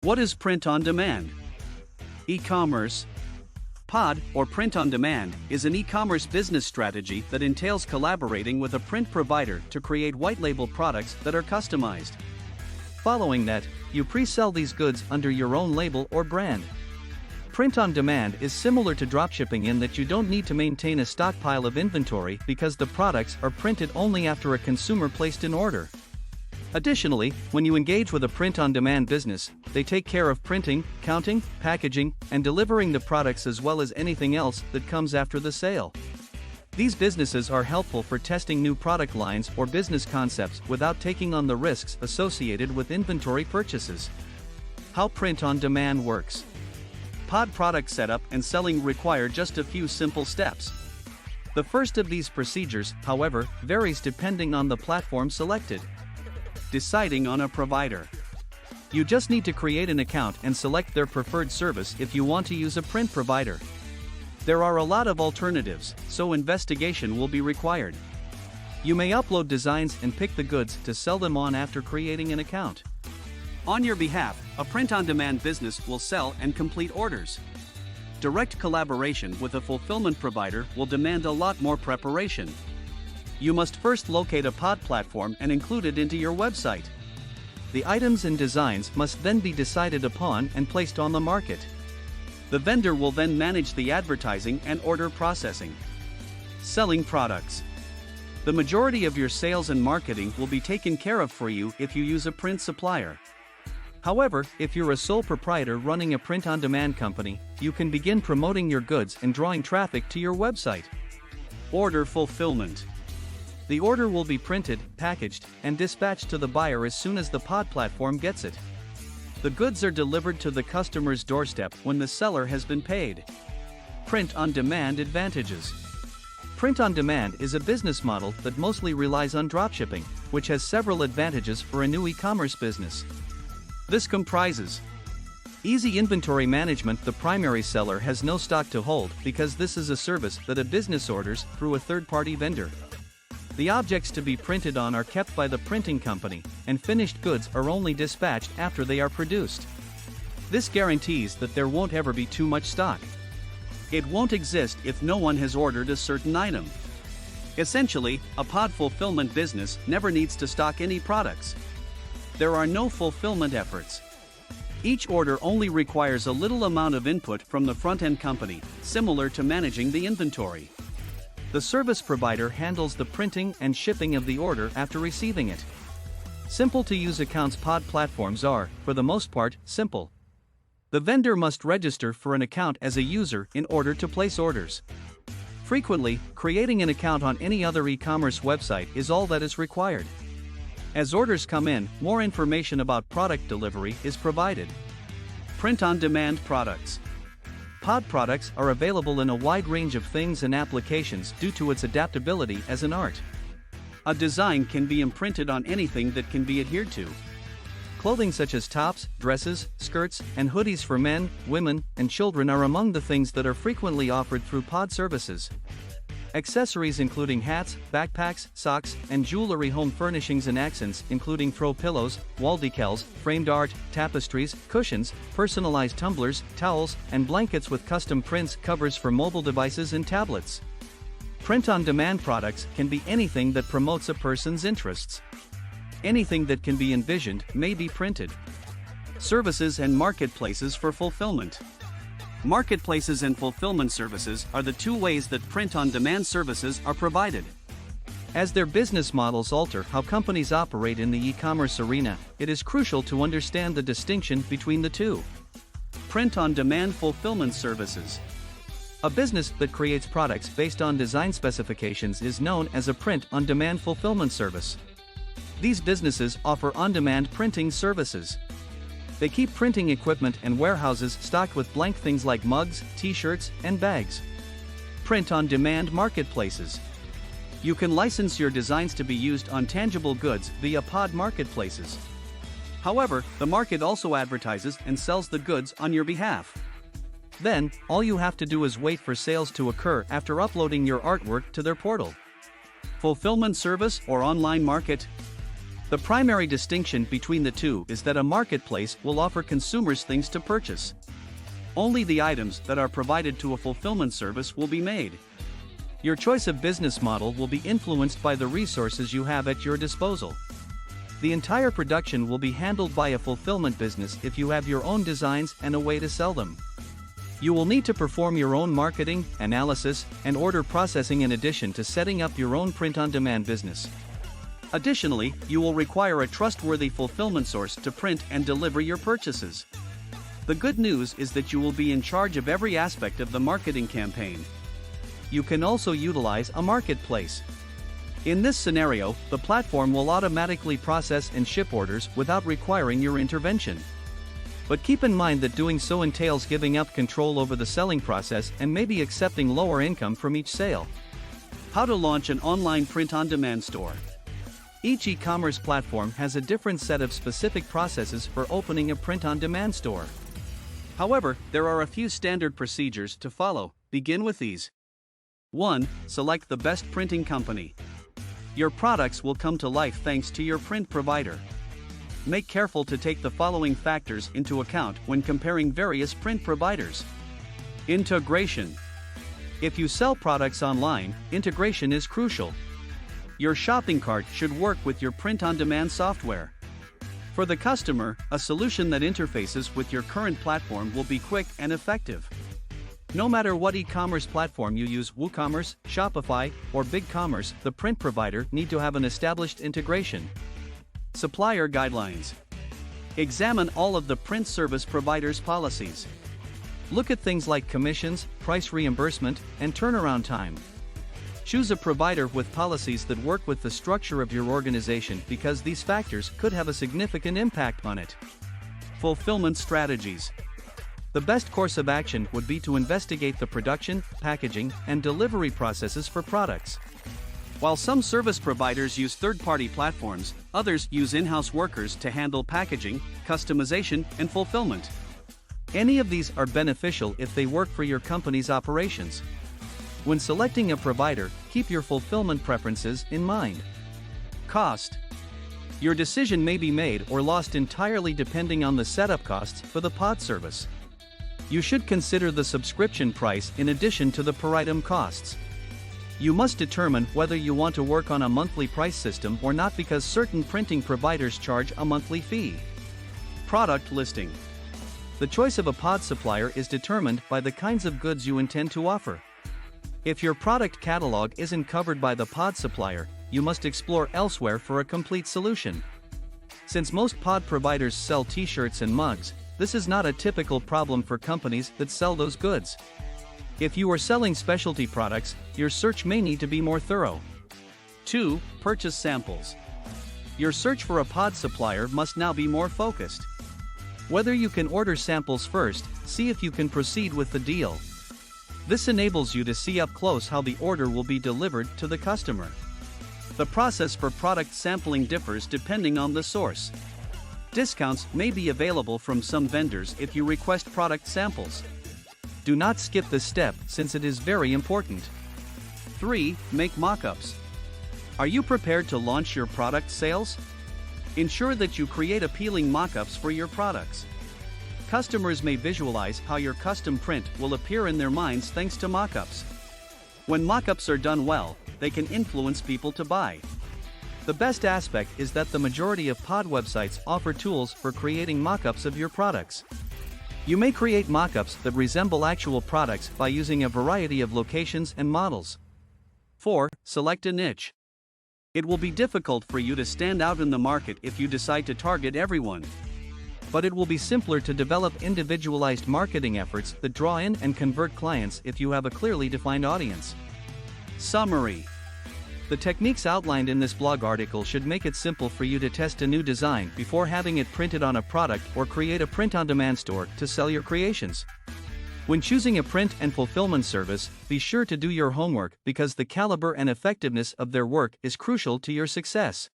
What is print on demand? E-commerce. Pod, or print on demand, is an e-commerce business strategy that entails collaborating with a print provider to create white-label products that are customized. Following that, you pre-sell these goods under your own label or brand. Print on demand is similar to dropshipping in that you don't need to maintain a stockpile of inventory because the products are printed only after a consumer placed an order. Additionally, when you engage with a print-on-demand business, they take care of printing, counting, packaging, and delivering the products as well as anything else that comes after the sale. These businesses are helpful for testing new product lines or business concepts without taking on the risks associated with inventory purchases. How print-on-demand works. Pod product setup and selling require just a few simple steps. The first of these procedures, however, varies depending on the platform selected. Deciding on a provider. You just need to create an account and select their preferred service if you want to use a print provider. There are a lot of alternatives, so investigation will be required. You may upload designs and pick the goods to sell them on after creating an account. On your behalf, a print-on-demand business will sell and complete orders. Direct collaboration with a fulfillment provider will demand a lot more preparation. You must first locate a pod platform and include it into your website. The items and designs must then be decided upon and placed on the market. The vendor will then manage the advertising and order processing. Selling products. The majority of your sales and marketing will be taken care of for you if you use a print supplier. However, if you're a sole proprietor running a print-on-demand company, you can begin promoting your goods and drawing traffic to your website. Order fulfillment. The order will be printed, packaged, and dispatched to the buyer as soon as the pod platform gets it. The goods are delivered to the customer's doorstep when the seller has been paid. Print-on-demand advantages. Print-on-demand is a business model that mostly relies on dropshipping, which has several advantages for a new e-commerce business. This comprises easy inventory management. The primary seller has no stock to hold because this is a service that a business orders through a third-party vendor. The objects to be printed on are kept by the printing company, and finished goods are only dispatched after they are produced. This guarantees that there won't ever be too much stock. It won't exist if no one has ordered a certain item. Essentially, a pod fulfillment business never needs to stock any products. There are no fulfillment efforts. Each order only requires a little amount of input from the front-end company, similar to managing the inventory. The service provider handles the printing and shipping of the order after receiving it. Simple to use accounts. Pod platforms are, for the most part, simple. The vendor must register for an account as a user in order to place orders. Frequently, creating an account on any other e-commerce website is all that is required. As orders come in, more information about product delivery is provided. Print-on-demand products. Pod products are available in a wide range of things and applications due to its adaptability as an art. A design can be imprinted on anything that can be adhered to. Clothing such as tops, dresses, skirts, and hoodies for men, women, and children are among the things that are frequently offered through pod services. Accessories including hats, backpacks, socks, and jewelry. Home furnishings and accents including throw pillows, wall decals, framed art, tapestries, cushions, personalized tumblers, towels, and blankets with custom prints. Covers for mobile devices and tablets. Print-on-demand products can be anything that promotes a person's interests. Anything that can be envisioned may be printed. Services and marketplaces for fulfillment. Marketplaces and fulfillment services are the two ways that print-on-demand services are provided. As their business models alter how companies operate in the e-commerce arena, it is crucial to understand the distinction between the two. Print-on-demand fulfillment services. A business that creates products based on design specifications is known as a print-on-demand fulfillment service. These businesses offer on-demand printing services. They keep printing equipment and warehouses stocked with blank things like mugs, t-shirts, and bags. Print-on-demand marketplaces. You can license your designs to be used on tangible goods via pod marketplaces. However, the market also advertises and sells the goods on your behalf. Then, all you have to do is wait for sales to occur after uploading your artwork to their portal. Fulfillment service or online market. The primary distinction between the two is that a marketplace will offer consumers things to purchase. Only the items that are provided to a fulfillment service will be made. Your choice of business model will be influenced by the resources you have at your disposal. The entire production will be handled by a fulfillment business if you have your own designs and a way to sell them. You will need to perform your own marketing, analysis, and order processing in addition to setting up your own print-on-demand business. Additionally, you will require a trustworthy fulfillment source to print and deliver your purchases. The good news is that you will be in charge of every aspect of the marketing campaign. You can also utilize a marketplace. In this scenario, the platform will automatically process and ship orders without requiring your intervention. But keep in mind that doing so entails giving up control over the selling process and maybe accepting lower income from each sale. How to launch an online print-on-demand store. Each e-commerce platform has a different set of specific processes for opening a print-on-demand store. However, there are a few standard procedures to follow. Begin with these. 1. Select the best printing company. Your products will come to life thanks to your print provider. Make careful to take the following factors into account when comparing various print providers. Integration. If you sell products online, integration is crucial. Your shopping cart should work with your print-on-demand software. For the customer, a solution that interfaces with your current platform will be quick and effective. No matter what e-commerce platform you use, WooCommerce, Shopify, or BigCommerce, the print provider need to have an established integration. Supplier guidelines. Examine all of the print service providers' policies. Look at things like commissions, price reimbursement, and turnaround time. Choose a provider with policies that work with the structure of your organization because these factors could have a significant impact on it. Fulfillment strategies. The best course of action would be to investigate the production, packaging, and delivery processes for products. While some service providers use third-party platforms, others use in-house workers to handle packaging, customization, and fulfillment. Any of these are beneficial if they work for your company's operations. When selecting a provider, keep your fulfillment preferences in mind. Cost. Your decision may be made or lost entirely depending on the setup costs for the pod service. You should consider the subscription price in addition to the per item costs. You must determine whether you want to work on a monthly price system or not because certain printing providers charge a monthly fee. Product listing. The choice of a pod supplier is determined by the kinds of goods you intend to offer. If your product catalog isn't covered by the pod supplier, you must explore elsewhere for a complete solution. Since most pod providers sell t-shirts and mugs, this is not a typical problem for companies that sell those goods. If you are selling specialty products, your search may need to be more thorough. 2. Purchase samples. Your search for a pod supplier must now be more focused. Whether you can order samples first, see if you can proceed with the deal. This enables you to see up close how the order will be delivered to the customer. The process for product sampling differs depending on the source. Discounts may be available from some vendors if you request product samples. Do not skip this step since it is very important. 3. Make mock-ups. Are you prepared to launch your product sales? Ensure that you create appealing mock-ups for your products. Customers may visualize how your custom print will appear in their minds thanks to mock-ups. When mock-ups are done well, they can influence people to buy. The best aspect is that the majority of pod websites offer tools for creating mock-ups of your products. You may create mock-ups that resemble actual products by using a variety of locations and models. 4. Select a niche. It will be difficult for you to stand out in the market if you decide to target everyone. But it will be simpler to develop individualized marketing efforts that draw in and convert clients if you have a clearly defined audience. Summary. The techniques outlined in this blog article should make it simple for you to test a new design before having it printed on a product or create a print-on-demand store to sell your creations. When choosing a print and fulfillment service, be sure to do your homework because the caliber and effectiveness of their work is crucial to your success.